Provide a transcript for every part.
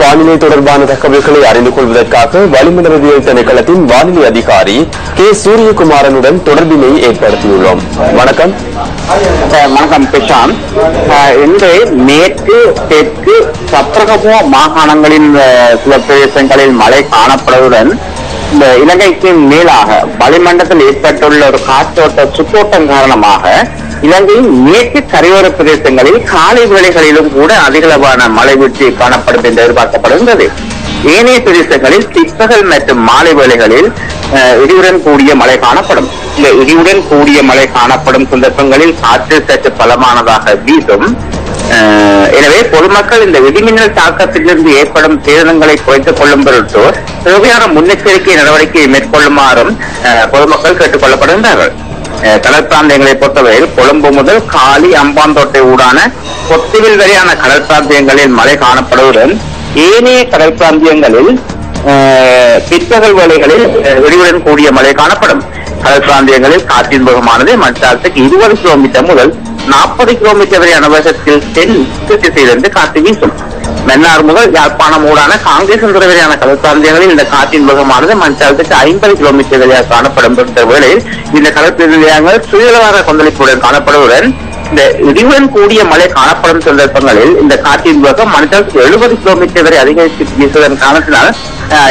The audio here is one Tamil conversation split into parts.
வானிலை தொடர்பான தகவல்களை அறிந்து கொள்வதற்காக வளிமண்டலவியல் திணைக்களத்தின் வானிலை அதிகாரி கே சூரியகுமாரனுடன் தொடர்பினை ஏற்படுத்தியுள்ளோம். வணக்கம். வணக்கம் பிரசாந்த். இன்று மேற்கு தெற்கு சப்ரகமோ மாகாணங்களின் சில பிரதேசங்களில் மழை காணப்படுவதுடன் இந்த இலங்கைக்கு மேலாக வளிமண்டலத்தில் ஏற்பட்டுள்ள ஒரு காற்றோட்ட சுற்றோட்டம் காரணமாக இலங்கையின் மேற்கு கரையோர பிரதேசங்களில் காலை வேளைகளிலும் கூட அதிகளவான மழை வீழ்ச்சி காணப்படும் என்று எதிர்பார்க்கப்படுகின்றது. ஏனைய பிரதேசங்களில் பிற்பகல் மற்றும் மாலை வேளைகளில் இடியுடன் கூடிய மழை காணப்படும். இந்த இடியுடன் கூடிய மழை காணப்படும் சந்தர்ப்பங்களில் காற்று சற்று பலமானதாக வீசும். எனவே பொதுமக்கள் இந்த இடிமின்னல் தாக்கத்திலிருந்து ஏற்படும் சேதங்களை குறைத்துக் கொள்ளும் பொருட்டு தேவையான முன்னெச்சரிக்கை நடவடிக்கையை மேற்கொள்ளுமாறும் பொதுமக்கள் கேட்டுக் கொள்ளப்படுகின்றார்கள். கடல் பிராந்தியங்களை பொறுத்தவரையில் கொழும்பு முதல் காலி அம்பாந்தோட்டை ஊடான கொத்திவில் வரையான கடல் பிராந்தியங்களில் மழை காணப்படுவதுடன் ஏனைய கடல் பிராந்தியங்களில் பிற்பகல் வேளைகளில் இடியுடன் கூடிய மழை காணப்படும். கடல் பிராந்தியங்களில் காற்றின் வேகமானது மணிக்கு 20 கிலோமீட்டர் முதல் 40 கிலோமீட்டர் வரையான வேகத்தில் தென் திசையிலிருந்து காற்று வீசும். மன்னார் முதல் யாழ்ப்பாணம் ஊடான காங்கிரஸ் வரையான கடல் பிராந்தியங்களில் இந்த காற்றின் வேகமானது மணிக்கு 50 கிலோமீட்டர் வரையாக காணப்படும். வேளையில் இந்த கடல் பிராந்தியங்கள் சுயலவாக கொந்தளிப்புடன் காணப்படுவதுடன் இந்த இடியுடன் கூடிய மழை காணப்படும் சந்தர்ப்பங்களில் இந்த காற்றின் வேகம் மணிக்கு 70 கிலோமீட்டர் வரை அதிகரித்து வீசுவதன் காரணத்தினால்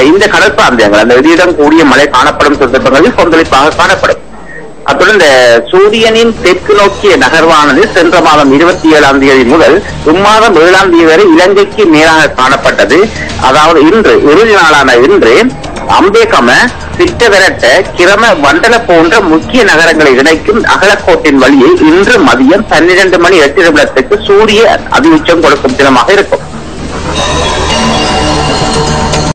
இந்த கடல் பிராந்தியங்கள் அந்த இடியுடன் கூடிய மழை காணப்படும் சந்தர்ப்பங்களில் கொந்தளிப்பாக காணப்படும். அத்துடன் இந்த சூரியனின் தெற்கு நோக்கிய நகர்வானது சென்ற மாதம் 27ஆம் தேதி முதல் இம்மாதம் 7ஆம் தேதி வரை இலங்கைக்கு நேராக காணப்பட்டது. அதாவது இன்று இறுதி நாளான இன்று அம்பேகம, திட்டவெரட்ட, கிரம, வண்டல போன்ற முக்கிய நகரங்களை இணைக்கும் அகலக்கோட்டின் வழியை இன்று மதியம் 12 மணி 8 நிமிடத்துக்கு சூரிய அதிஉச்சம் கொடுக்கும் தினமாக இருக்கும்.